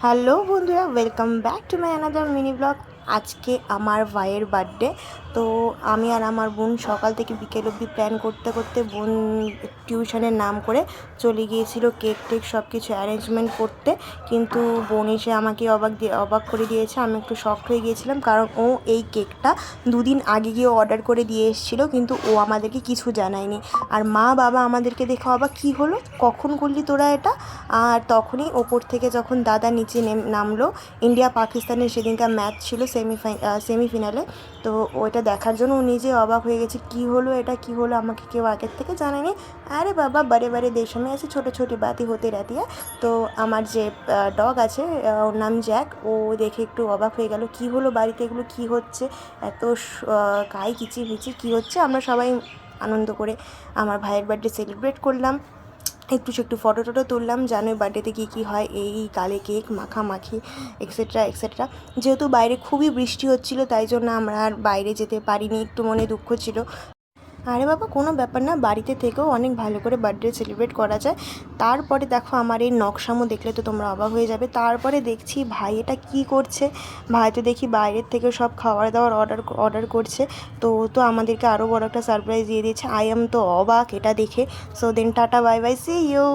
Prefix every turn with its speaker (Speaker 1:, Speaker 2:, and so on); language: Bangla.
Speaker 1: হ্যালো বন্ধুরা, welcome back to my another mini blog. আজকে আমার ভাইয়ের বার্থডে। তো আমি আর আমার বোন সকাল থেকে বিকেল অবধি প্ল্যান করতে করতে বোন টিউশনের নাম করে চলে গিয়েছিল কেক টেক সব কিছু অ্যারেঞ্জমেন্ট করতে। কিন্তু বোন এসে আমাকে অবাক করে দিয়েছে। আমি একটু শকড হয়ে গিয়েছিলাম, কারণ ও এই কেকটা দুদিন আগে গিয়ে অর্ডার করে দিয়ে এসেছিলো, কিন্তু ও আমাদেরকে কিছু জানায়নি। আর মা বাবা আমাদেরকে দেখে অবাক, কী হলো, কখন করলি তোরা এটা? আর তখনই ওপর থেকে যখন দাদা নিচে নামলো, ইন্ডিয়া পাকিস্তানের সেদিনকার ম্যাচ ছিল সেমিফিনালে। তো ওইটা দেখার জন্য ও নিজে অবাক হয়ে গেছে, কী হলো এটা, কী হলো, আমাকে কেউ আগের থেকে জানায়নি। আরে বাবা, বারে বারে দেশ में ऐसे ছোটো ছোটি বাতি হতে रहती है। তো আমার যে ডগ আছে, ওর নাম জ্যাক, ও দেখে একটু অবাক হয়ে গেল, কী হলো বাড়িতে, এগুলো কী হচ্ছে, এত কাই কিচির মিচির কী হচ্ছে। আমরা সবাই আনন্দ করে আমার ভাইয়ের বার্থডে সেলিব্রেট করলাম। একটু ফটো টটো তুললাম। জানোই বার্থডেতে কী হয়, এই গালে কেক মাখামাখি এক্সেট্রা এক্সেট্রা। যেহেতু বাইরে খুবই বৃষ্টি হচ্ছিলো, তাই জন্য আমরা আর বাইরে যেতে পারিনি, একটু মনে দুঃখ ছিল। আরে বাবা, কোনো ব্যাপার না, বাড়িতে থেকেও অনেক ভালো করে বার্থডে সেলিব্রেট করা যায়। তারপরে দেখো আমার এই নকশামো দেখলে তো তোমরা অবাক হয়ে যাবে। তারপরে দেখছি ভাই এটা কী করছে। ভাই তো দেখি বাইরের থেকে সব খাবার দাবার অর্ডার করছে। তো আমাদেরকে আরও বড় একটা সারপ্রাইজ দিয়ে দিয়েছে। আই এম তো অবাক এটা দেখে। So then tata, bye bye, see you.